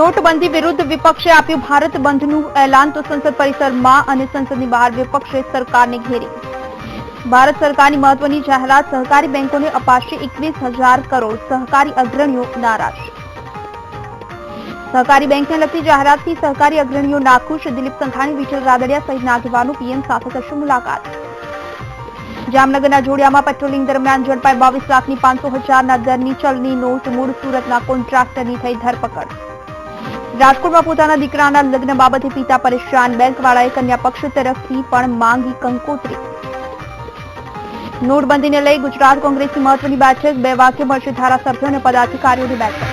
નોટબંધી વિરુદ્ધ વિપક્ષે આપ્યું ભારત બંધનું એલાન તો સંસદ પરિસરમાં અને સંસદની બહાર વિપક્ષે સરકારને ઘેરી. ભારત સરકારની મહત્વની જાહેરાત, સહકારી બેંકોને અપાશે 21,000 કરોડ, સહકારી અગ્રણીઓ નારાજ. સહકારી બેંકને લગતી જાહેરાતથી સહકારી અગ્રણીઓ નાખુશ. દિલીપ સંઘાણી, વિઠ્ઠલ રાદડિયા સહિતના આગેવાનો પીએમ સાથે કરશે મુલાકાત. જામનગરના જોડિયામાં પેટ્રોલિંગ દરમિયાન ઝડપાઈ 22 લાખની 500,000ના દરની ચલણી નોટ. મૂળ સુરતના કોન્ટ્રાક્ટરની થઈ ધરપકડ. રાજકોટમાં પોતાના દીકરાના લગ્ન બાબતે પિતા પરેશાન, બેંકવાળાએ કન્યા પક્ષ તરફથી પણ માંગી કંકોત્રી. નોટબંધીને લઈ ગુજરાત કોંગ્રેસની મહત્વની બેઠક, 2 વાગ્યે મળશે ધારાસભ્યો અને પદાધિકારીઓની બેઠક.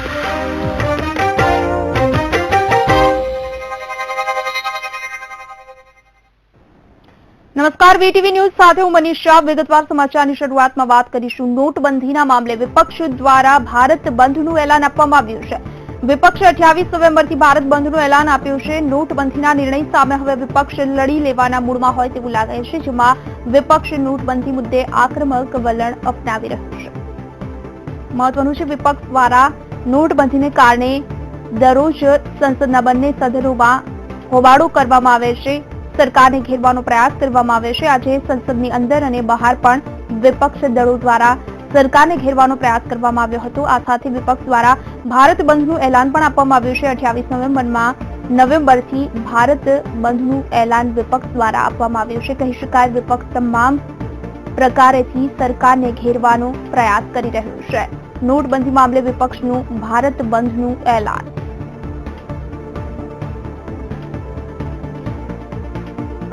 નમસ્કાર, વીટીવી ન્યૂઝ સાથે હું મનીષા. વિગતવાર સમાચારની શરૂઆતમાં વાત કરીશું. નોટબંધીના મામલે વિપક્ષ દ્વારા ભારત બંધનું એલાન આપવામાં આવ્યું છે. વિપક્ષે 28 નવેમ્બરથી ભારત બંધનું એલાન આપ્યું છે. નોટબંધીના નિર્ણય સામે હવે વિપક્ષ લડી લેવાના મૂડમાં હોય તેવું લાગે છે, જેમાં વિપક્ષ નોટબંધી મુદ્દે આક્રમક વલણ અપનાવી રહ્યું છે. મહત્વનું છે, વિપક્ષ દ્વારા નોટબંધીને કારણે દરરોજ સંસદના બંને સદનોમાં હોબાળો કરવામાં આવે છે, સરકારને ઘેરવાનો પ્રયાસ કરવામાં આવે છે. આજે સંસદની અંદર અને બહાર પણ વિપક્ષ દળો દ્વારા સરકારને ઘેરવાનો પ્રયાસ કરવામાં આવ્યો હતો. આ સાથે વિપક્ષ દ્વારા ભારત બંધનું એલાન પણ આપવામાં આવ્યું છે. 28 નવેમ્બરથી ભારત બંધનું એલાન વિપક્ષ દ્વારા આપવામાં આવ્યું છે. કહી શકાય, વિપક્ષ તમામ પ્રકારેથી સરકારને ઘેરવાનો પ્રયાસ કરી રહ્યું છે. નોટબંધી મામલે વિપક્ષનું ભારત બંધનું એલાન.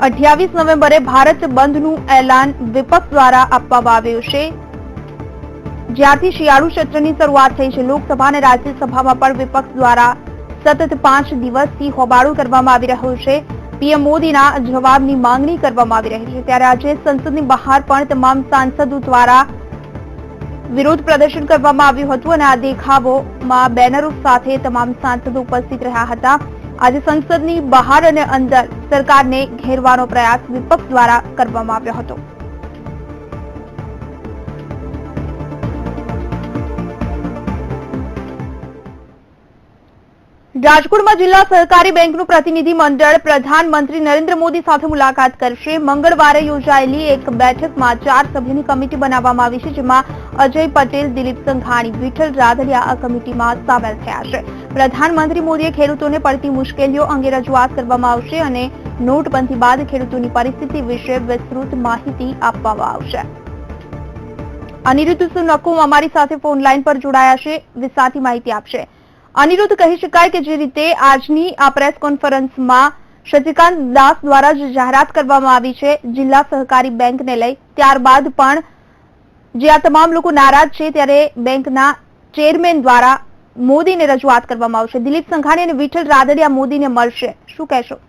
અઠ્યાવીસ નવેમ્બરે ભારત બંધનું એલાન વિપક્ષ દ્વારા આપવામાં આવ્યું છે. જ્યારથી શિયાળુ સત્રની શરૂઆત થઈ છે, લોકસભા અને રાજ્યસભામાં પણ વિપક્ષ દ્વારા સતત 5 દિવસથી હોબાળો કરવામાં આવી રહ્યો છે. પીએમ મોદીના જવાબની માંગણી કરવામાં આવી રહી છે. ત્યારે આજે સંસદની બહાર પણ તમામ સાંસદો દ્વારા વિરોધ પ્રદર્શન કરવામાં આવ્યું હતું અને આ દેખાવોમાં બેનરો સાથે તમામ સાંસદો ઉપસ્થિત રહ્યા હતા. આજે સંસદની બહાર અને અંદર સરકારને ઘેરવાનો પ્રયાસ વિપક્ષ દ્વારા કરવામાં આવ્યો હતો. રાજકોટમાં જિલ્લા સહકારી બેંકનું પ્રતિનિધિ મંડળ પ્રધાનમંત્રી નરેન્દ્ર મોદી સાથે મુલાકાત કરશે. મંગળવારે યોજાયેલી એક બેઠકમાં 4 સભ્યોની કમિટી બનાવવામાં આવી છે, જેમાં અજય પટેલ, દિલીપ સંઘાણી, વિઠ્ઠલ રાદડિયા આ કમિટીમાં સામેલ થયા છે. પ્રધાનમંત્રી મોદીએ ખેડૂતોને પડતી મુશ્કેલીઓ અંગે રજૂઆત કરવામાં આવશે અને નોટબંધી બાદ ખેડૂતોની પરિસ્થિતિ વિશે વિસ્તૃત માહિતી આપવામાં આવશે. અનિરુદ્ધ સુનકુમ અમારી સાથે ફોન લાઈન પર જોડાયા છે, વિસ્તારથી માહિતી આપશે. અનિરુદ્ધ, કહી શકાય કે જે રીતે આજની આ પ્રેસ કોન્ફરન્સમાં શશિકાંત દાસ દ્વારા જે જાહેરાત કરવામાં આવી છે જિલ્લા સહકારી બેંકને લઈ, ત્યારબાદ પણ જે આ તમામ લોકો નારાજ છે, ત્યારે બેંકના ચેરમેન દ્વારા મોદીને રજૂઆત કરવામાં આવશે. દિલીપ સંઘાણી અને વિઠ્ઠલ રાદડિયા મોદીને મળશે, શું કહેશો?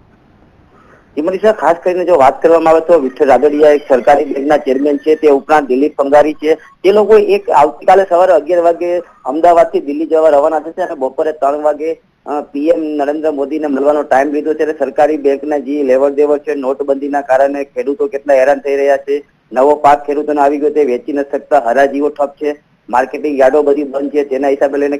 મનીષા, ખાસ કરીને જો વાત કરવામાં આવે તો વિઠ્ઠલ રાદડિયા એક સરકારી બેંકના ચેરમેન છે, તે ઉપરાંત દિલીપ પંગારી છે. તે લોકો આવતીકાલે સવારે 11 વાગે અમદાવાદથી દિલ્હી જવા રવાના થશે અને બપોરે 3 વાગે પીએમ નરેન્દ્ર મોદીને મળવાનો ટાઈમ લીધો છે. સરકારી બેંકના જે લેવડ દેવડ છે, નોટબંધીના કારણે ખેડૂતો કેટલા હેરાન થઈ રહ્યા છે, નવો પાક ખેડૂતોને આવી ગયો તે વેચી નથી શકતા, હરાજીઓ ઠપ છે, માર્કેટિંગ યાર્ડો બધી બંધ છે. તેના હિસાબે લઈને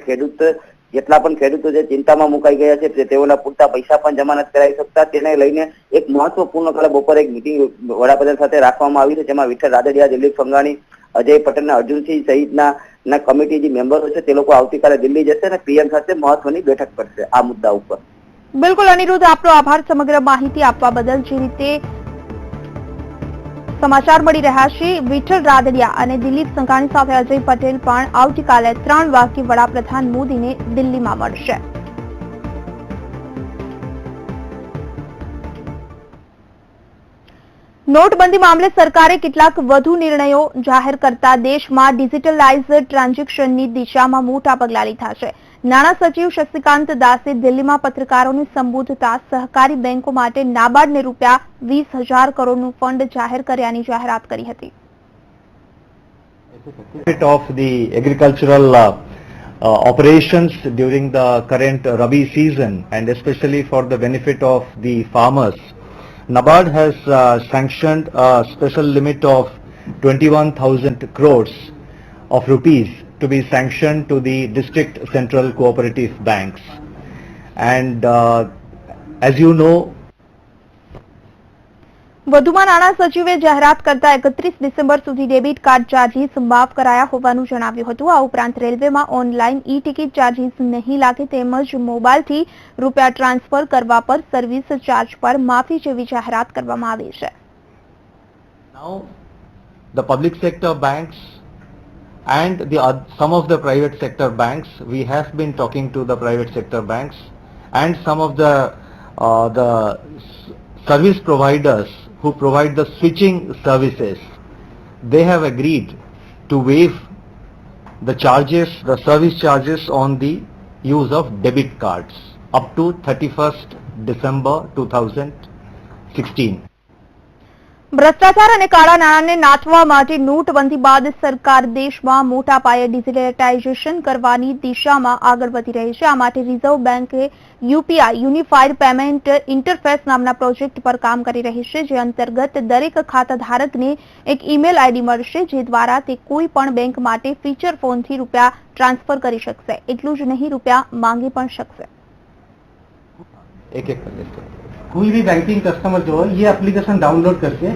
જેટલા પણ ખેડૂતો છે ચિંતામાં મુકાઈ ગયા છે. તેઓના પૂરતા પૈસા પણ જમા નથી કરાવી શકતા. તેને લઈને એક મહત્વપૂર્ણ કાલે બપોરે એક મિટિંગ વડાપ્રધાન સાથે રાખવામાં આવી છે, જેમાં વિઠ્ઠલ રાદડિયા, દિલીપ સંઘાણી, અજય પટેલ, અર્જુનસિંહ સહિતના કમિટી જે મેમ્બરો છે તે લોકો આવતીકાલે દિલ્હી જશે અને પીએમ સાથે મહત્વની બેઠક કરશે આ મુદ્દા ઉપર. બિલકુલ અનિરુદ્ધ, આપનો આભાર સમગ્ર માહિતી આપવા બદલ. જે રીતે સમાચાર મળી રહ્યા છે, વિઠ્ઠલ રાદડિયા અને દિલીપ સંઘાણી સાથે અજય પટેલ પણ આવતીકાલે 3 વાગ્યે વડાપ્રધાન મોદીને દિલ્હીમાં મળશે. નોટબંધી મામલે સરકારે કેટલાક વધુ નિર્ણયો જાહેર કરતા દેશમાં ડિજિટલાઇઝ ટ્રાન્ઝેક્શનની દિશામાં મોટા પગલાં લીધા છે. નાણાં સચિવ શશિકાંત દાસે દિલ્હીમાં પત્રકારોને સંબોધતા સહકારી બેંકો માટે નાબાર્ડને રૂપિયા 20,000 કરોડનું ફંડ જાહેર કર્યાની જાહેરાત કરી હતી. Of the agricultural operations during the current Rabi season and especially for the benefit of the farmers, NABARD has sanctioned a special limit of 21,000 crores of rupees to be sanctioned to the district central cooperative banks. And as you know, વધુમાં નાણાં સચિવે જાહેરાત કરતા 31 December સુધી debit card charges માફ કરાયા હોવાનું જણાવ્યું હતું. આ ઉપરાંત રેલવેમાં ઓનલાઈન ઈ ટિકિટ ચાર્જીસ નહીં લાગે તેમજ મોબાઈલથી રૂપિયા ટ્રાન્સફર કરવા પર સર્વિસ ચાર્જ પર માફી જેવી જાહેરાત કરવામાં આવી છે. now the public sector banks and some of the private sector banks, we have been talking to the private sector banks and some of the service providers who provide the switching services. They have agreed to waive the charges, the service charges on the use of debit cards up to 31st December 2016. ભ્રષ્ટાચાર અને કાળા નાણાંને નાથવા માટે નોટબંધી બાદ સરકાર દેશમાં મોટા પાયે ડિજિટલાઇઝેશન કરવાની દિશામાં આગળ વધી રહી છે. આ માટે રિઝર્વ બેંકે યુપીઆઈ યુનિફાઈડ પેમેન્ટ ઇન્ટરફેસ નામના પ્રોજેક્ટ પર કામ કરી રહી છે, જે અંતર્ગત દરેક ખાતાધારકને એક ઈમેલ આઈડી મળશે, જે દ્વારા તે કોઈ પણ બેંક માટે ફીચર ફોનથી રૂપિયા ટ્રાન્સફર કરી શકશે. એટલું જ નહીં, રૂપિયા માંગી પણ શકશે. कोई भी बैंकिंग कस्टमर जो है ये एप्लीकेशन डाउनलोड करके,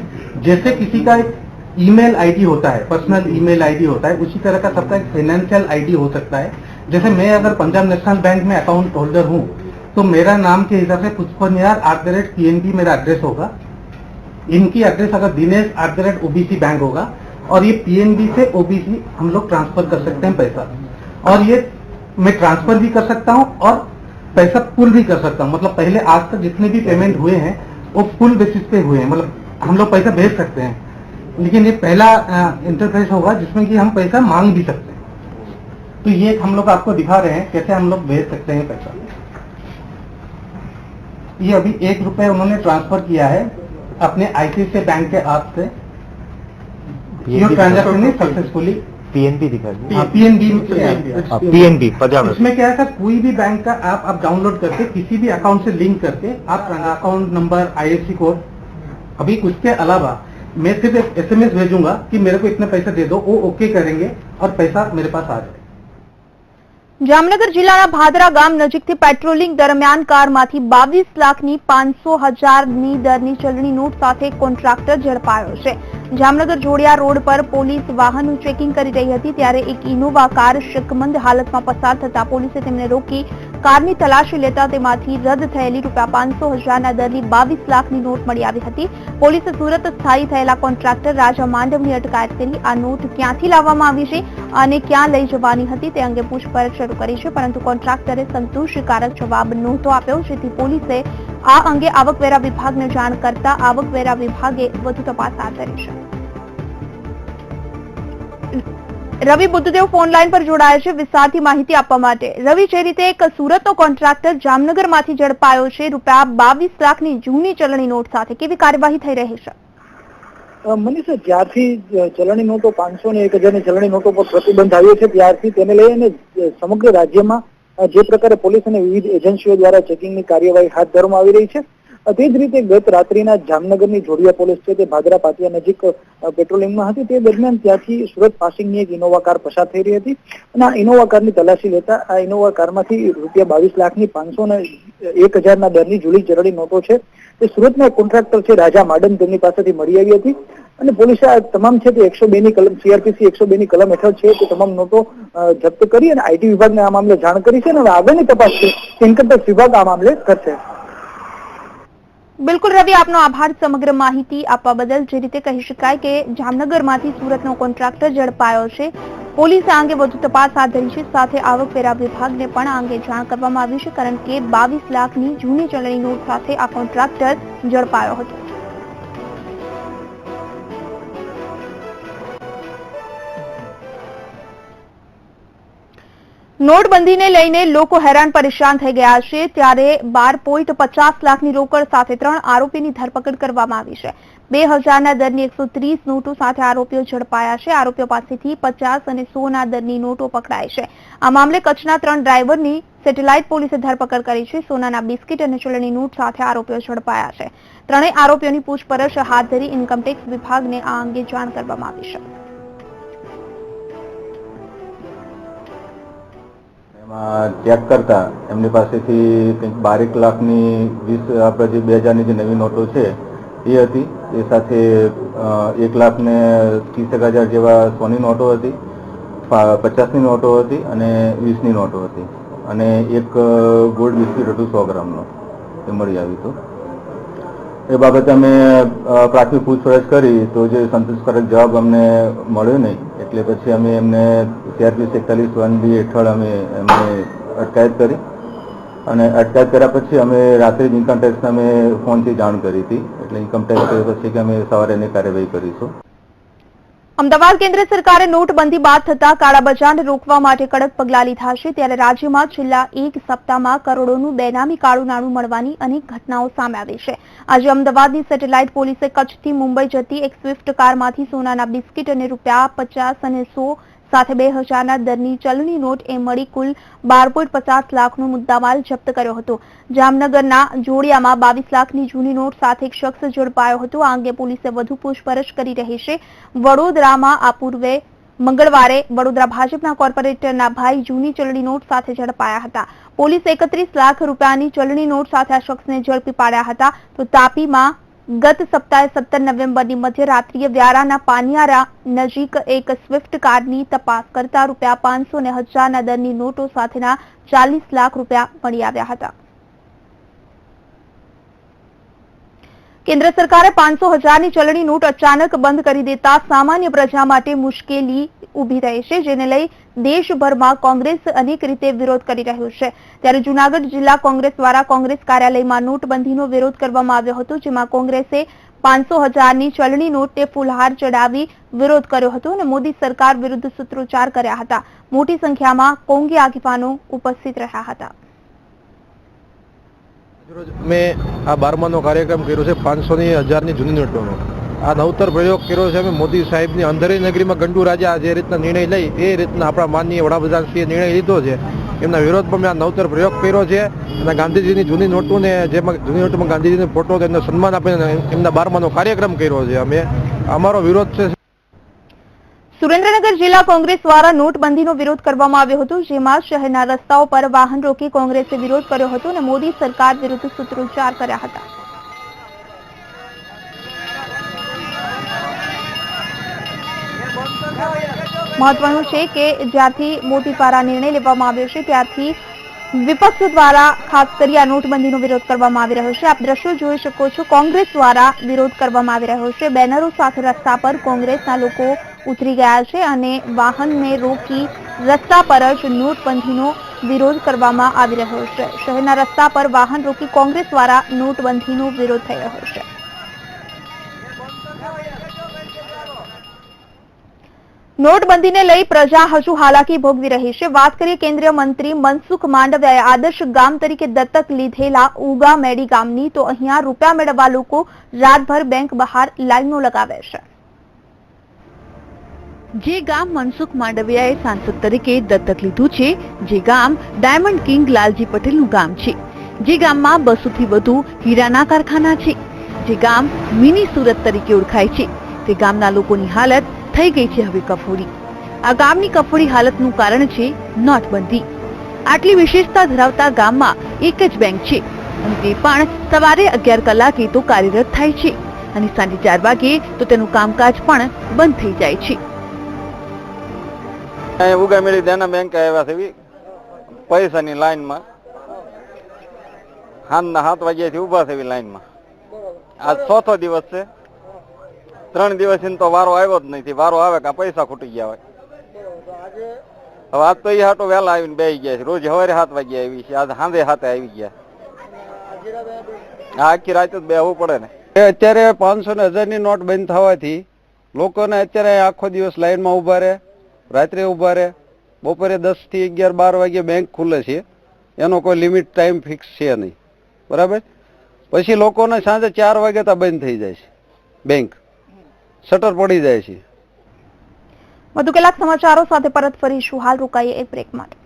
जैसे किसी का एक ईमेल आईडी होता है, पर्सनल ईमेल आईडी होता है, उसी तरह का सबका एक फाइनेंशियल आईडी हो सकता है. जैसे मैं अगर पंजाब नेशनल बैंक में अकाउंट होल्डर हूँ तो मेरा नाम के हिसाब से pushpaniar@pnb मेरा एड्रेस होगा. इनकी एड्रेस अगर dinesh@obc बैंक होगा और ये पीएनबी से ओबीसी हम लोग ट्रांसफर कर सकते हैं पैसा. और ये मैं ट्रांसफर भी कर सकता हूँ और पैसा पुल भी कर सकता हूँ. मतलब पहले आज तक जितने भी पेमेंट हुए हैं वो पुल बेसिस पे हुए हैं, मतलब हम लोग पैसा भेज सकते हैं. लेकिन ये पहला इंटरफेस होगा जिसमें कि हम पैसा मांग भी सकते हैं. तो ये हम लोग आपको दिखा रहे हैं कैसे हम लोग भेज सकते हैं पैसा. ये अभी ₹1 उन्होंने ट्रांसफर किया है अपने आईसीआईसीआई बैंक के ऐप से. ये ट्रांजैक्शन सक्सेसफुली पीएनबी दिखा दीजिए. पीएनबी पंजाब. इसमें क्या है सर, कोई भी बैंक का ऐप आप डाउनलोड करके किसी भी अकाउंट से लिंक करके आप अकाउंट नंबर, आईएफएससी कोड, अभी उसके अलावा मैं सिर्फ एक एसएमएस भेजूंगा कि मेरे को इतने पैसे दे दो, वो ओके करेंगे और पैसा मेरे पास आ जाए. જામનગર જિલ્લાના ભાદરા ગામ નજીકથી પેટ્રોલિંગ દરમિયાન કારમાંથી 22,500,000ની દરની ચલણી નોટ સાથે કોન્ટ્રાક્ટર ઝડપાયો છે. જામનગર જોડિયા રોડ પર પોલીસ વાહનનું ચેકિંગ કરી રહી હતી ત્યારે એક ઇનોવા કાર શકમંદ હાલતમાં પસાર થતા પોલીસે તેમને રોકી કારની તલાશી લેતા તેમાંથી રદ થયેલી ₹500,000ના દરની 22 લાખની નોટ મળી આવી હતી. પોલીસે સુરત સ્થાયી થયેલા કોન્ટ્રાક્ટર રાજા માંડવની અટકાયત કરી આ નોટ ક્યાંથી લાવવામાં આવી છે અને ક્યાં લઈ જવાની હતી તે અંગે પૂછપરછ શરૂ કરી છે, પરંતુ કોન્ટ્રાક્ટરે સંતોષકારક જવાબ નહોતો આપ્યો, જેથી પોલીસે આ અંગે આવકવેરા વિભાગને જાણ કરતા આવકવેરા વિભાગે વધુ તપાસ હાથ ધરી છે. રવિ બુદ્ધદેવ ફોન લાઈન પર જોડાયા છે વિસ્તારથી માહિતી આપવા માટે. રવિ, જે રીતે એક સુરતનો કોન્ટ્રાક્ટર જામનગરમાંથી ઝડપાયો છે ₹22 લાખની જૂની ચલણી નોટ સાથે, કેવી કાર્યવાહી થઈ રહી છે? મનીષા, જ્યારથી ચલણી નોટો 500 અને 1000ની ચલણી નોટો પર પ્રતિબંધ આવ્યો છે ત્યારથી તેને લઈને સમગ્ર રાજ્યમાં જે પ્રકારે પોલીસ અને વિવિધ એજન્સીઓ દ્વારા ચેકિંગની કાર્યવાહી હાથ ધરવામાં આવી રહી છે, તે જ રીતે ગત રાત્રિના જામનગરની જોડિયા પોલીસ છે તે ભાદરા પાટિયા નજીક પેટ્રોલિંગમાં હતી. તે દરમિયાન ત્યાંથી સુરત પાસિંગની એક ઇનોવા કાર પસાર થઈ રહી હતી અને આ ઇનોવા કારની તલાશી લેતા આ ઇનોવા કારમાંથી ₹22 લાખની 500 અને 1000ના દરની જૂની ચલણી નોટો છે તે સુરતના એક કોન્ટ્રાક્ટર છે રાજા માડન તેમની પાસેથી મળી આવી હતી અને પોલીસે આ તમામ છે તે 102ની કલમ સીઆરપીસી 102ની કલમ હેઠળ છે તે તમામ નોટો જપ્ત કરી અને આઈટી વિભાગને આ મામલે જાણ કરી છે અને આગળની તપાસ છે ઇન્કમટેક્સ વિભાગ આ મામલે કરશે. બિલકુલ રવિ, આપનો આભાર સમગ્ર માહિતી આપવા બદલ. જે રીતે કહી શકાય કે જામનગરમાંથી સુરતનો કોન્ટ્રાક્ટર ઝડપાયો છે, પોલીસે આ અંગે વધુ તપાસ હાથ ધરી છે, સાથે આવકવેરા વિભાગને પણ આ અંગે જાણ કરવામાં આવી છે, કારણ કે 22 લાખની જૂની ચલણી નોટ સાથે આ કોન્ટ્રાક્ટર ઝડપાયો હતો. નોટબંધીને લઈને લોકો હેરાન પરેશાન થઈ ગયા છે, ત્યારે 12.50 લાખની રોકડ સાથે 3 આરોપીની ધરપકડ કરવામાં આવી છે. 2000ના દરની 130 નોટો સાથે આરોપીઓ ઝડપાયા છે. આરોપીઓ પાસેથી 50 અને 100ના દરની નોટો પકડાઈ છે. આ મામલે કચ્છના 3 ડ્રાઈવરની સેટેલાઇટ પોલીસે ધરપકડ કરી છે. સોનાના બિસ્કીટ અને ચલણી નોટ સાથે આરોપીઓ ઝડપાયા છે. ત્રણેય આરોપીઓની પૂછપરછ હાથ ધરી ઇન્કમટેક્સ વિભાગને આ અંગે જાણ કરવામાં આવી છે. ચેક કરતા એમની પાસેથી કંઈક 12 લાખની 20 આપણે જે 2000ની જે નવી નોટો છે એ હતી, એ સાથે 1,30,000 જેવા સોની નોટો હતી, 50ની નોટો હતી અને 20ની નોટો હતી અને એક ગોલ્ડ બિસ્કિટ હતું 100 ગ્રામનો, એ મળી આવ્યું હતું. એ બાબતે અમે પ્રાથમિક પૂછપરછ કરી તો જે સંતોષકારક જવાબ અમને મળ્યો નહીં, એટલે પછી અમે એમને CRPC 41(1)B હેઠળ અમે એમને અટકાયત કરી અને અટકાયત કર્યા પછી અમે રાત્રે જ ઇન્કમટેક્સને અમે ફોનથી જાણ કરી હતી, એટલે ઇન્કમટેક્સ પછી કે અમે સવારે એની કાર્યવાહી કરીશું. અમદાવાદ કેન્દ્ર સરકારે નોટબંધી બાદ થતા કાળાબજારને રોકવા માટે કડક પગલાં લીધા છે. ત્યારે રાજ્યમાં છેલ્લા એક સપ્તાહમાં કરોડોનું બેનામી કાળું નાણું મળવાની અનેક ઘટનાઓ સામે આવી છે. આજે અમદાવાદની સેટેલાઇટ પોલીસે કચ્છથી મુંબઈ જતી એક સ્વિફ્ટ કારમાંથી સોનાના બિસ્કીટ અને ₹50 અને 100 સાથે 2000ના દરની ચલણી નોટ એ મળી કુલ 12.50 લાખનો મુદ્દામાલ જપ્ત કર્યો હતો. જામનગરના જોડિયામાં 22 લાખની જૂની નોટ સાથે એક શખ્સ ઝડપાયો હતો. આ અંગે પોલીસે વધુ પૂછપરછ કરી રહી છે. વડોદરામાં આ પૂર્વે મંગળવારે વડોદરા ભાજપના કોર્પોરેટરના ભાઈ જૂની ચલણી નોટ સાથે ઝડપાયા હતા. પોલીસે 31 લાખ રૂપિયાની ચલણી નોટ સાથે આ શખ્સને ઝડપી પાડ્યા હતા. તો તાપીમાં ગત સપ્તાહે 17 નવેમ્બરની મધ્યરાત્રિએ વ્યારાના પાનિયારા નજીક એક સ્વિફ્ટ કારની તપાસ કરતા ₹500 અને 1000ના દરની નોટો સાથેના 40 લાખ રૂપિયા મળી આવ્યા હતા. કેન્દ્ર સરકારે 500,000ની ચલણી નોટ અચાનક બંધ કરી દેતા સામાન્ય પ્રજા માટે મુશ્કેલી ઉભી રહી છે, જેને લઈ દેશભરમાં કોંગ્રેસ અનેક રીતે વિરોધ કરી રહ્યું છે. ત્યારે જૂનાગઢ જિલ્લા કોંગ્રેસ દ્વારા કોંગ્રેસ કાર્યાલયમાં નોટબંધીનો વિરોધ કરવામાં આવ્યો હતો, જેમાં કોંગ્રેસે 500,000ની ચલણી નોટને ફૂલહાર ચડાવી વિરોધ કર્યો હતો અને મોદી સરકાર વિરુદ્ધ સૂત્રોચ્ચાર કર્યા હતા. મોટી સંખ્યામાં કોંગી આગેવાનો ઉપસ્થિત રહ્યા હતા. મેં આ 12માનો કાર્યક્રમ કર્યો છે 500ની 1000ની જૂની નોટોનો. આ નવતર પ્રયોગ કર્યો છે અમે મોદી સાહેબની અંધેરી નગરીમાં ગંડુ રાજા જે રીતના નિર્ણય લઈ એ રીતના આપણા માનનીય વડાપ્રધાનશ્રીએ નિર્ણય લીધો છે. એમના વિરોધમાં મેં આ નવતર પ્રયોગ કર્યો છે અને ગાંધીજીની જૂની નોટોને જેમાં જૂની નોટોમાં ગાંધીજીનો ફોટો એમને સન્માન આપીને એમના 12માનો કાર્યક્રમ કર્યો છે. અમે અમારો વિરોધ છે. સુરેન્દ્રનગર જિલ્લા કોંગ્રેસ દ્વારા નોટબંધીનો વિરોધ કરવામાં આવ્યો હતો, જેમાં શહેરના રસ્તાઓ પર વાહન રોકી કોંગ્રેસે વિરોધ કર્યો હતો અને મોદી સરકાર વિરુદ્ધ સૂત્રોચ્ચાર કર્યા હતા. મહત્વનું છે કે જ્યારથી મોદી દ્વારા નિર્ણય લેવામાં આવ્યો છે ત્યારથી વિપક્ષ દ્વારા ખાસ કરી આ નોટબંધીનો વિરોધ કરવામાં આવી રહ્યો છે. આપ દ્રશ્યો જોઈ શકો છો, કોંગ્રેસ દ્વારા વિરોધ કરવામાં આવી રહ્યો છે. બેનરો સાથે રસ્તા પર કોંગ્રેસના લોકો ઉતરી ગયા છે અને વાહનને રોકી રસ્તા પર જ નોટબંધીનો વિરોધ કરવામાં આવી રહ્યો છે. શહેરના રસ્તા પર વાહન રોકી કોંગ્રેસ દ્વારા નોટબંધીનો વિરોધ થઈ રહ્યો છે. નોટબંધીને લઈ પ્રજા હજુ હાલાકી ભોગવી રહી છે. વાત કરીએ કેન્દ્રીય મંત્રી મનસુખ માંડવિયાએ આદર્શ ગામ તરીકે દત્તક લીધેલા ઉગા મેડી ગામની, તો અહીંયા રૂપિયા મેળવવા લોકો રાતભર બેંક બહાર લાઈનો લગાવે છે. જે ગામ મનસુખ માંડવિયાએ સાંસદ તરીકે દત્તક લીધું છે, જે ગામ ડાયમંડ કિંગ લાલજી પટેલનું ગામ છે, જે ગામમાં 200થી વધુ હીરાના કારખાના છે, જે ગામ મિની સુરત તરીકે ઓળખાય છે, તે ગામના લોકોની હાલત થઈ ગઈ છે હવે કફોડી. આ ગામની કફોડી હાલતનું કારણ છે નોટબંધી. આટલી વિશેષતા ધરાવતા ગામમાં એક જ બેંક છે અને તે પણ સવારે 11 કલાકે તો કાર્યરત થાય છે અને સાંજે 4 વાગે તો તેનું કામકાજ પણ બંધ થઈ જાય છે. ઉગામેડી દેના બેંક આવ્યા છે પૈસાની લાઈનમાં સાંજના 7 વાગ્યાથી ઉભા છે લાઈનમાં. આજ 6થો દિવસ છે. 3 દિવસથી તો વારો આવ્યો જ નથી. વારો આવે કે પૈસા ખૂટી ગયા હોય. હવે આજ તો એ હાટો વહેલા આવીને બેસી ગયા છે. રોજ સવારે 7 વાગે આવી છે, આજ સાંજે 7 આવી ગયા. આખી રાત જ બેસવું પડે ને. અત્યારે 500 ને 1000ની નોટ બંધ થવાથી લોકોને અત્યારે આખો દિવસ લાઈનમાં ઉભા રહે, રાત્રે ઉભા રહે. બપોરે 10 થી 11, 12 વાગે બેંક ખુલે છે, એનો કોઈ લિમિટ ટાઈમ ફિક્સ છે નહીં, બરાબર. પછી લોકોને સાંજે 4 વાગે તો બંધ થઈ જાય છે બેંક, શટર પડી જાય છે. વધુ કેટલાક સમાચારો સાથે પરત ફરીશું. હાલ રોકાઈએ એક બ્રેક માટે.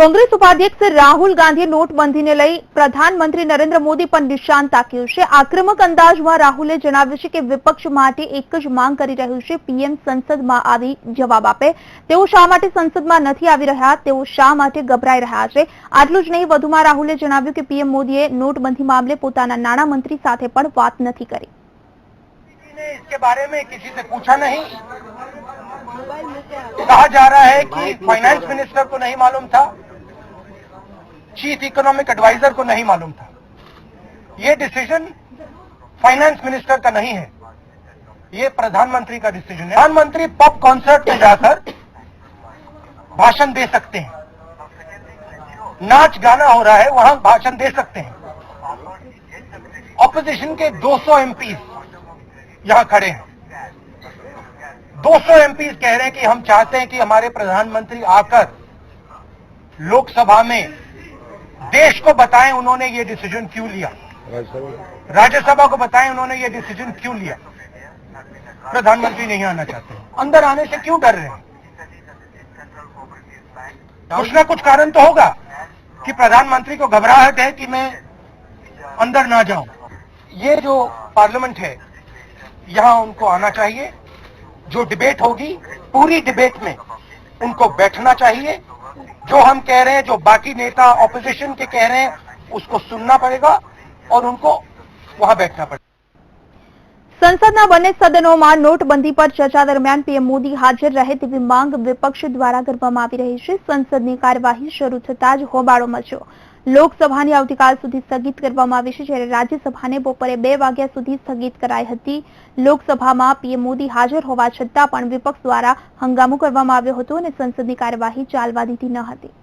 કોંગ્રેસ ઉપાધ્યક્ષ રાહુલ ગાંધીએ નોટબંધીને લઈ પ્રધાનમંત્રી નરેન્દ્ર મોદી પર નિશાન તાક્યું છે. આક્રમક અંદાજમાં રાહુલે જણાવ્યું છે કે વિપક્ષ માટે એક જ માંગ કરી રહ્યું છે, પીએમ સંસદમાં આવી જવાબ આપે. તેઓ શા માટે સંસદમાં નથી આવી રહ્યા, તેઓ શા માટે ગભરાઈ રહ્યા છે. આટલું જ નહીં, વધુમાં રાહુલે જણાવ્યું કે પીએમ મોદીએ નોટબંધી મામલે પોતાના નાણામંત્રી સાથે પણ વાત નથી કરી. इसके बारे में किसी से पूछा नहीं. कहा जा रहा है कि फाइनेंस मिनिस्टर को नहीं मालूम था, चीफ इकोनॉमिक एडवाइजर को नहीं मालूम था. ये डिसीजन फाइनेंस मिनिस्टर का नहीं है, ये प्रधानमंत्री का डिसीजन है. प्रधानमंत्री पब कॉन्सर्ट में जाकर भाषण दे सकते हैं, नाच गाना हो रहा है वहां भाषण दे सकते हैं. ऑपोजिशन के 200 एमपीज यहां खड़े हैं. 200 एमपीज कह रहे हैं कि हम चाहते हैं कि हमारे प्रधानमंत्री आकर लोकसभा में देश को बताएं उन्होंने ये डिसीजन क्यों लिया, राज्यसभा को बताएं उन्होंने ये डिसीजन क्यों लिया. प्रधानमंत्री नहीं आना चाहते, अंदर आने से क्यों डर रहे हैं? कुछ ना कुछ कारण तो होगा कि प्रधानमंत्री को घबराहट है कि मैं अंदर ना जाऊं. ये जो पार्लियामेंट है यहां उनको आना चाहिए. जो डिबेट होगी पूरी डिबेट में उनको बैठना चाहिए. जो हम कह रहे हैं, जो बाकी नेता ऑपोजिशन के कह रहे हैं, उसको सुनना पड़ेगा और उनको वहां बैठना पड़ेगा. સંસદના બંને સદનોમાં નોટબંધી પર ચર્ચા દરમિયાન પીએમ મોદી હાજર રહે તેવી માંગ વિપક્ષ દ્વારા કરવામાં આવી રહી છે. સંસદની કાર્યવાહી શરૂ થતાં જ હોબાળો મચ્યો. લોકસભાની આવતીકાલ સુધી સ્થગિત કરવામાં આવી છે, જ્યારે રાજ્યસભાને બપોરે 2 વાગ્યા સુધી સ્થગિત કરાઈ હતી. લોકસભામાં પીએમ મોદી હાજર હોવા છતાં પણ વિપક્ષ દ્વારા હંગામો કરવામાં આવ્યો હતો અને સંસદની કાર્યવાહી ચાલવા દીધી ન હતી.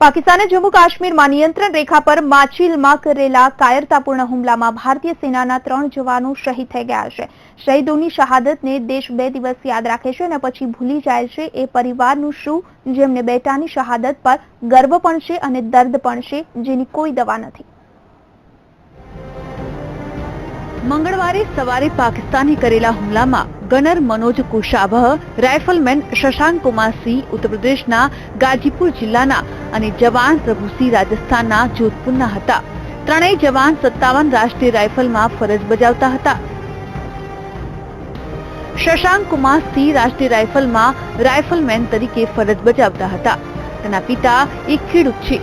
પાકિસ્તાને જમ્મુ કાશ્મીરમાં નિયંત્રણ રેખા પર માછીલમાં કરેલા કાયરતાપૂર્ણ હુમલામાં ભારતીય સેનાના 3 જવાનો શહીદ થઈ ગયા છે. શહીદોની શહાદતને દેશ 2 દિવસ યાદ રાખે છે અને પછી ભૂલી જાય છે. એ પરિવારનું શું જેમને બેટાની શહાદત પર ગર્વ પણ છે અને દર્દ પણ છે, જેની કોઈ દવા નથી. મંગળવારે સવારે પાકિસ્તાને કરેલા હુમલામાં ગનર મનોજ કુશાવાહ, રાઇફલમેન શશાંક કુમાર સિંહ ઉત્તર પ્રદેશના ગાજીપુર જિલ્લાના અને જવાન પ્રભુસિંહ રાજસ્થાનના જોધપુરના હતા. ત્રણેય જવાન 57 રાષ્ટ્રીય રાઇફલમાં ફરજ બજાવતા હતા. શશાંક કુમાર સિંહ રાષ્ટ્રીય રાઇફલમાં રાઇફલમેન તરીકે ફરજ બજાવતા હતા. તેના પિતા એક ખેડૂત છે.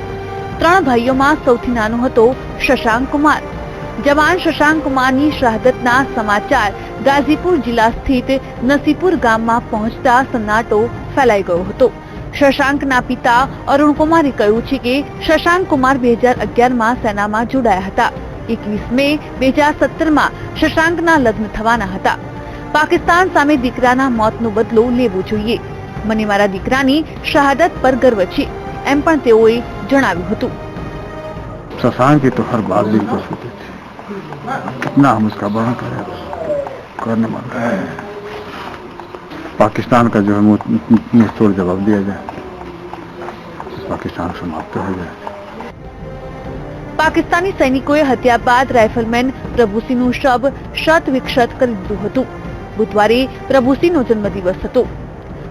3 ભાઈઓમાં સૌથી નાનો હતો શશાંક કુમાર. જવાન શશાંક કુમારની શહાદતના સમાચાર ગાઝીપુર જિલ્લા સ્થિત નસીપુર ગામમાં પહોંચતા સન્નાટો ફેલાઈ ગયો હતો. શશાંકના પિતા અરુણ કુમારે કહ્યું છે કે શશાંક કુમાર 2011માં સેનામાં જોડાયા હતા. 21 મે 2017માં શશાંકના લગ્ન થવાના હતા. પાકિસ્તાન સામે દીકરાના મોતનો બદલો લેવો જોઈએ. મને મારા દીકરાની શહાદત પર ગર્વ છે, એમ પણ તેઓએ જણાવ્યું હતું. शशांक की तो हर बात दिल को छूती थी. कितना हम उसका बड़ा करने मानते हैं. पाकिस्तान का जो है मुंह तोड़ जवाब दिया जाए, पाकिस्तान समाप्त हो जाए. પાકિસ્તાની સૈનિકોએ હત્યા બાદ રાઇફલમેન પ્રભુસિંહનું શબ શત વિક્ષત કરી દીધું હતું. બુધવારે પ્રભુસિંહનો જન્મદિવસ હતો.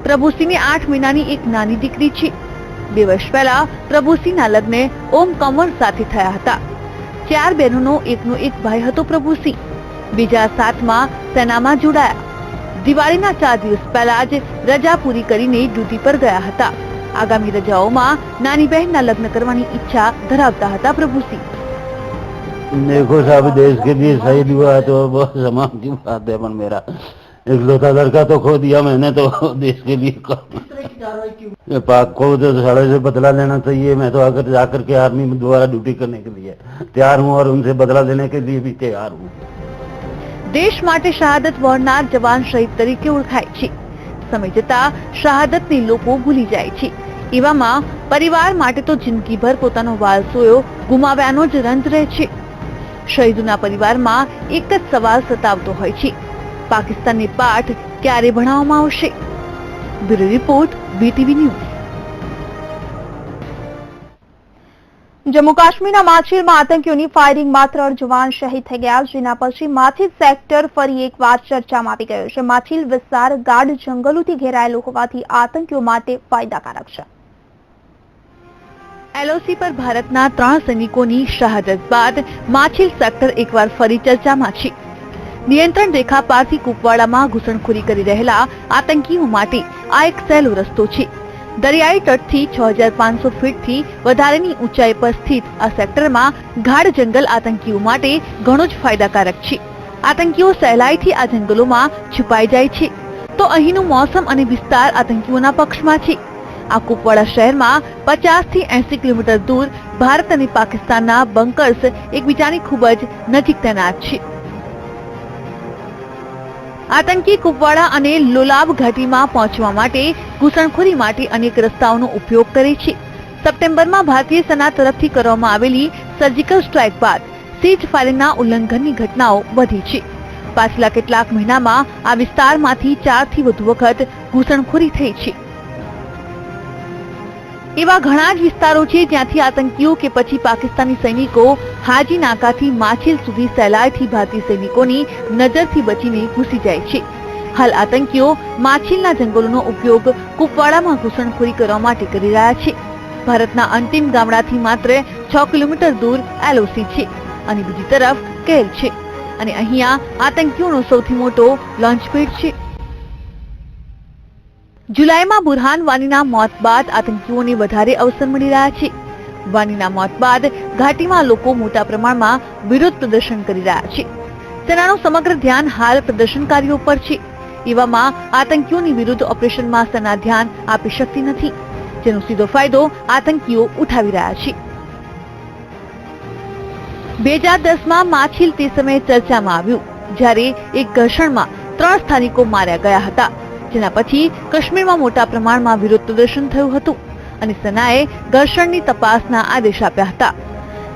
પ્રભુસિંહની 8 મહિનાની એક નાની દીકરી છે. 2 વર્ષ પહેલા પ્રભુસિંહના લગ્ન ઓમ કંવર સાથે થયા હતા. 4 બહેનોનો એકનો એક ભાઈ હતો પ્રભુસિંહ. 2007માં સેનામાં જોડાયા. દિવાળીના 4 દિવસ પહેલા જ રજા પૂરી કરીને ડ્યુટી પર ગયા હતા. આગામી રજાઓમાં નાની બહેનના લગ્ન કરવાની ઈચ્છા ધરાવતા હતા પ્રભુસિંહ. देखो साहब, देश के लिए शहीद हुआ तो बहुत समाज की बात है, पर मेरा इकलौता लड़का तो खो दिया मैंने, तो देश के लिए पाक को तो साले से बदला लेना चाहिए. मैं तो आकर जाकर के आर्मी में दोबारा ड्यूटी करने के लिए तैयार हूँ और उनसे बदला लेने के लिए भी तैयार हूँ. દેશ માટે શહાદત વહોરનાર જવાન શહીદ તરીકે ઓળખાય છે. સમય જતા શહાદતને લોકો ભૂલી જાય છે. એવામાં પરિવાર માટે તો જિંદગીભર પોતાનો વારસોયો ગુમાવ્યાનો જ રંજ રહે છે. શહીદોના પરિવારમાં એક જ સવાલ સતાવતો હોય છે, પાકિસ્તાનને પાઠ ક્યારે ભણાવવામાં આવશે? Bureau report, VTV news. Jammu કાશ્મીરના માછીલમાં આતંકીઓની ફાયરિંગમાં 3 જવાન શહીદ થઈ ગયા, જેના પછી માછીલ સેક્ટર ફરી એકવાર ચર્ચામાં આવી ગયો છે. માછીલ વિસ્તાર ગાઢ જંગલોથી ઘેરાયેલો હોવાથી આતંકીઓ માટે ફાયદાકારક છે. એલઓસી પર ભારતના 3 સૈનિકોની શહાદત બાદ માછીલ સેક્ટર એકવાર ફરી ચર્ચામાં છે. નિયંત્રણ રેખા પારથી કુપવાડામાં ઘૂસણખોરી કરી રહેલા આતંકીઓ માટે આ એક સહેલો રસ્તો છે. દરિયાઈ તટથી 6500 ફીટથી વધારેની ઊંચાઈ પર સ્થિત આ સેક્ટરમાં ગાઢ જંગલ આતંકીઓ માટે ઘણો જ ફાયદાકારક છે. આતંકીઓ સહેલાઈથી આ જંગલોમાં છુપાઈ જાય છે, તો અહીંનું મોસમ અને વિસ્તાર આતંકીઓના પક્ષમાં છે. આ કુપવાડા શહેરમાં 50 થી 80 કિલોમીટર દૂર ભારત અને પાકિસ્તાનના બંકર્સ એકબીજાની ખૂબ જ નજીક તૈનાત છે. આતંકી કુપવાડા અને લોલાબ ઘાટીમાં પહોંચવા માટે ઘૂસણખોરી માટે અનેક રસ્તાઓનો ઉપયોગ કરે છે. સપ્ટેમ્બરમાં ભારતીય સેના તરફથી કરવામાં આવેલી સર્જિકલ સ્ટ્રાઇક બાદ સીઝ ફાયરિંગના ઉલ્લંઘનની ઘટનાઓ વધી છે. પાછલા કેટલાક મહિનામાં આ વિસ્તારમાંથી 4 થી વધુ વખત ઘૂસણખોરી થઈ છે. એવા ઘણા જ વિસ્તારો છે જ્યાંથી આતંકીઓ કે પછી પાકિસ્તાની સૈનિકો હાજી નાકાથી માછીલ સુધી સહેલાઈથી ભારતીય સૈનિકોની નજરથી બચીને ઘૂસી જાય છે. હાલ આતંકીઓ માછીલના જંગલોનો ઉપયોગ કુપવાડામાં ઘૂસણખોરી કરવા માટે કરી રહ્યા છે. ભારતના અંતિમ ગામડાથી માત્ર 6 કિલોમીટર દૂર એલઓસી છે અને બીજી તરફ કેલ છે, અને અહીંયા આતંકીઓનો સૌથી મોટો લોન્ચપેડ છે. જુલાઈમાં બુરહાન વાનીના મોત બાદ આતંકીઓને વધારે અવસર મળી રહ્યા છે. વાનીના મોત બાદ ઘાટીમાં લોકો મોટા પ્રમાણમાં વિરોધ પ્રદર્શન કરી રહ્યા છે. સેનાનું સમગ્ર ધ્યાન હાલ પ્રદર્શનકારીઓ પર છે. એવામાં આતંકીઓની વિરુદ્ધ ઓપરેશનમાં સેના ધ્યાન આપી શકતી નથી, જેનો સીધો ફાયદો આતંકીઓ ઉઠાવી રહ્યા છે. 2010માં માછીલ તે સમયે ચર્ચામાં આવ્યું, જ્યારે એક ઘર્ષણમાં 3 સ્થાનિકો માર્યા ગયા હતા, જેના પછી કાશ્મીરમાં મોટા પ્રમાણમાં વિરોધ પ્રદર્શન થયું હતું અને સેનાએ ઘર્ષણની તપાસના આદેશ આપ્યા હતા.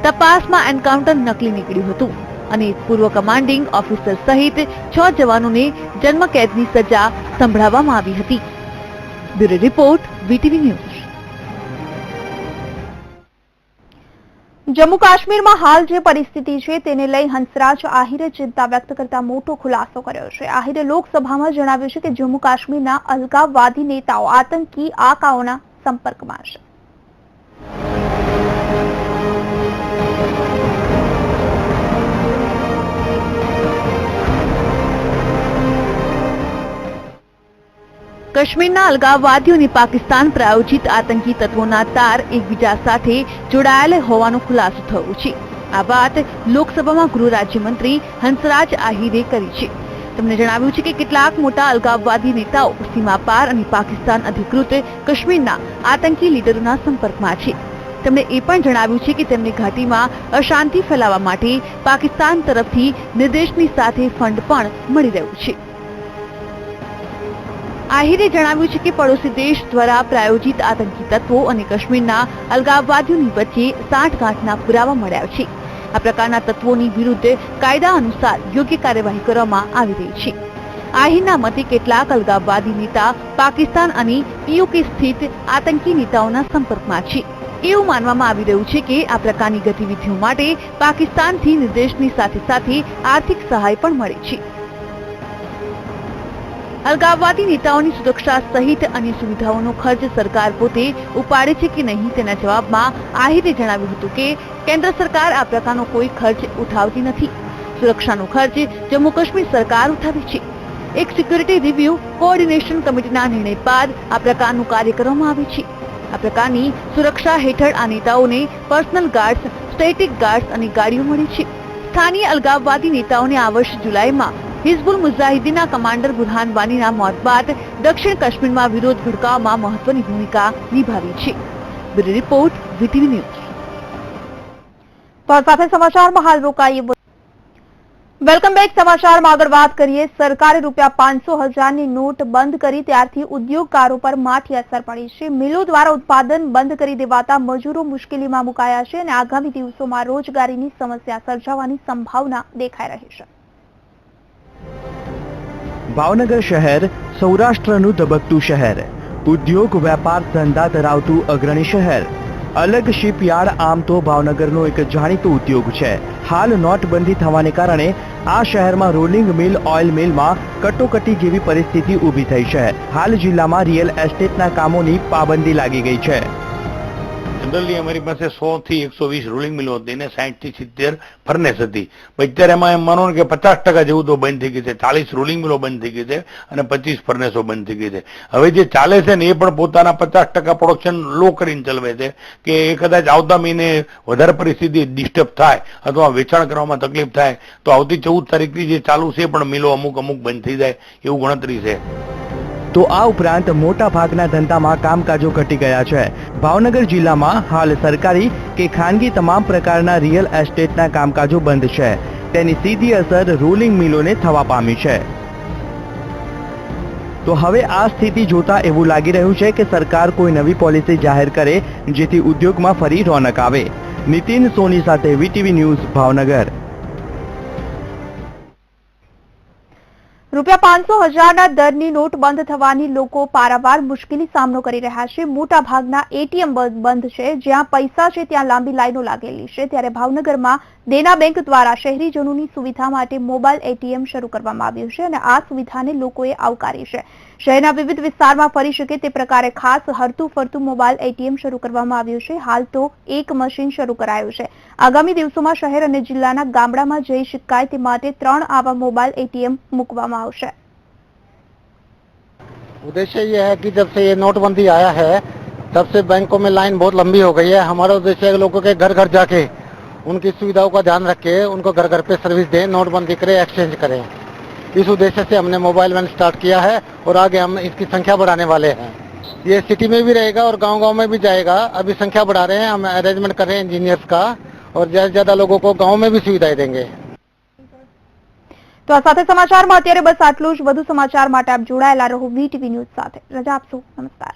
તપાસમાં એન્કાઉન્ટર નકલી નીકળ્યું હતું અને પૂર્વ કમાન્ડિંગ ઓફિસર સહિત 6 જવાનોને જન્મકેદની સજા સંભળાવવામાં આવી હતી. Bureau report, VTV news. Jammu કાશ્મીરમાં હાલ જે પરિસ્થિતિ છે તેને લઈ હંસરાજ આહિરે ચિંતા વ્યક્ત કરતા મોટો ખુલાસો કર્યો છે. આહિરે લોકસભામાં જણાવ્યું છે કે જમ્મુ કાશ્મીરના અલગાવવાદી નેતાઓ આતંકી આકાઓના સંપર્કમાં છે. કાશ્મીરના અલગાવવાદીઓ અને પાકિસ્તાન પ્રાયોજિત આતંકી તત્વોના તાર એકબીજા સાથે જોડાયેલા હોવાનો ખુલાસો થયો છે. આ વાત લોકસભામાં ગૃહ રાજ્યમંત્રી હંસરાજ આહિરે કરી છે. તેમણે જણાવ્યું છે કે કેટલાક મોટા અલગાવવાદી નેતાઓ સીમા પાર અને પાકિસ્તાન અધિકૃત કાશ્મીરના આતંકી લીડરોના સંપર્કમાં છે. તેમણે એ પણ જણાવ્યું છે કે તેમને ઘાટીમાં અશાંતિ ફેલાવવા માટે પાકિસ્તાન તરફથી નિર્દેશની સાથે ફંડ પણ મળી રહ્યું છે. આહિરે જણાવ્યું છે કે પડોશી દેશ દ્વારા પ્રાયોજિત આતંકી તત્વો અને કાશ્મીરના અલગાવવાદીઓની વચ્ચે સાંઠગાંઠના પુરાવા મળ્યા છે. આ પ્રકારના તત્વોની વિરુદ્ધ કાયદા અનુસાર યોગ્ય કાર્યવાહી કરવામાં આવી રહી છે. આહિરના મતે કેટલાક અલગાવવાદી નેતા પાકિસ્તાન અને પીઓકે સ્થિત આતંકી નેતાઓના સંપર્કમાં છે. એવું માનવામાં આવી રહ્યું છે કે આ પ્રકારની ગતિવિધિઓ માટે પાકિસ્તાનથી નિર્દેશની સાથે સાથે આર્થિક સહાય પણ મળે છે. અલગાવવાદી નેતાઓની સુરક્ષા સહિત અન્ય સુવિધાઓનો ખર્ચ સરકાર પોતે ઉપાડે છે કે નહીં તેના જવાબમાં આહિરે જણાવ્યું હતું કે કેન્દ્ર સરકાર આ પ્રકારનો કોઈ ખર્ચ ઉઠાવતી નથી. સુરક્ષાનો ખર્ચ જમ્મુ કાશ્મીર સરકાર ઉઠાવે છે. એક સિક્યુરિટી રિવ્યુ કોઓર્ડિનેશન કમિટીના નિર્ણય બાદ આ પ્રકારનું કાર્ય કરવામાં આવે છે. આ પ્રકારની સુરક્ષા હેઠળ આ નેતાઓને પર્સનલ ગાર્ડ્સ, સ્ટેટિક ગાર્ડ્સ અને ગાડીઓ મળી છે. સ્થાનીય અલગાવવાદી નેતાઓને આ વર્ષ જુલાઈમાં હિઝબુલ મુજાહિદીનના કમાન્ડર બુરહાન વાનીના મોત બાદ દક્ષિણ કાશ્મીરમાં વિરોધ ભડકાવવામાં મહત્વની ભૂમિકા નિભાવી છે. Bureau report, VTV news. તો સાથે સમાચારમાં હાલ રોકાઈએ. Welcome back. સમાચારમાં આગળ વાત કરીએ. સરકારે ₹500,000ની નોટ બંધ કરી ત્યારથી ઉદ્યોગકારો પર માઠી અસર પડી છે. મિલો દ્વારા ઉત્પાદન બંધ કરી દેવાતા મજૂરો મુશ્કેલીમાં મુકાયા છે અને આગામી દિવસોમાં રોજગારીની સમસ્યા સર્જાવાની સંભાવના દેખાઈ રહી છે. ભાવનગર શહેર સૌરાષ્ટ્રનું ધબકતું શહેર, ઉદ્યોગ વેપાર ધંધા ધરાવતું અગ્રણી શહેર. અલગ શિપયાર્ડ આમ તો ભાવનગરનો એક જાણીતો ઉદ્યોગ છે. હાલ નોટબંધી થવાને કારણે આ શહેરમાં રોલિંગ મિલ, ઓઇલ મિલમાં કટોકટી જેવી પરિસ્થિતિ ઊભી થઈ છે. હાલ જિલ્લામાં રિયલ એસ્ટેટના કામોની પાબંદી લાગી ગઈ છે. જનરલી અમારી પાસે 100 થી 120 રોલિંગ મિલો હતી ને 60 થી 70 ફર્નેસ હતી. અત્યારે એમાં એમ માનો કે 50% જેવું તો બંધ થઈ ગઈ છે. 40 રોલિંગ મિલો બંધ થઈ ગઈ છે અને 25 ફર્નેસો બંધ થઈ ગઈ છે. હવે જે ચાલે છે ને એ પણ પોતાના 50% પ્રોડક્શન લો કરીને ચલાવે છે કે એ કદાચ આવતા મહિને વધારે પરિસ્થિતિ ડિસ્ટર્બ થાય અથવા વેચાણ કરવામાં તકલીફ થાય તો આવતી 14 તારીખથી જે ચાલુ છે પણ મિલો અમુક બંધ થઈ જાય એવું ગણતરી છે. તો આ ઉપરાંત મોટા ભાગના ધંધામાં કામકાજો ઘટી ગયા છે. ભાવનગર જિલ્લામાં હાલ સરકારી કે ખાનગી તમામ પ્રકારના રિયલ એસ્ટેટના કામકાજો બંધ છે. તેની સીધી અસર રોલિંગ મિલોને થવા પામી છે. તો હવે આ સ્થિતિ જોતા એવું લાગી રહ્યું છે કે સરકાર કોઈ નવી પોલિસી જાહેર કરે જેથી ઉદ્યોગમાં ફરી રોનક આવે. નીતિન સોની સાથે વીટીવી ન્યૂઝ, ભાવનગર. ₹500,000ના દરની નોટ બંધ થવાની લોકો પારાવાર મુશ્કેલી સામનો કરી રહ્યા છે. મોટા ભાગના એટીએમ બંધ છે. જ્યાં પૈસા છે ત્યાં લાંબી લાઈનો લાગેલી છે. ત્યારે ભાવનગરમાં દેના બેંક દ્વારા શહેરીજનોની સુવિધા માટે મોબાઈલ એટીએમ શરૂ કરવામાં આવ્યું છે અને આ સુવિધાને લોકોએ આવકારી છે. શહેરના વિવિધ વિસ્તારમાં ફરી શકે તે પ્રકારે ખાસ હરતું ફરતું મોબાઈલ એટીએમ શરૂ કરવામાં આવ્યું છે. હાલ તો એક મશીન શરૂ કરાયું છે. આગામી દિવસોમાં શહેર અને જિલ્લાના ગામડામાં જઈ શકાય તે માટે 3 આવા મોબાઈલ एटीएम મૂકવામાં આવશે. उद्देश्य ये है कि जब से ये नोटबंदी आया है तब से बैंकों में लाइन बहुत लंबी हो गई है. हमारा उद्देश्य है लोगों के घर घर जाके उनकी सुविधाओं का ध्यान रखे, उनको घर घर पे सर्विस दें, नोटबंदी करें, एक्सचेंज करें. इस उद्देश्य से हमने मोबाइल वैन स्टार्ट किया है और आगे हम इसकी संख्या बढ़ाने वाले हैं. ये सिटी में भी रहेगा और गांव-गांव में भी जाएगा. अभी संख्या बढ़ा रहे हैं, हम अरेंजमेंट कर रहे हैं इंजीनियर्स का और ज्यादा से ज्यादा लोगों को गाँव में भी सुविधाएं देंगे. તો આ સાથે સમાચારમાં અત્યારે બસ આટલું જ. વધુ સમાચાર માટે આપ જોડાયેલા રહો વીટીવી ન્યૂઝ સાથે. રજા આપશો. નમસ્કાર.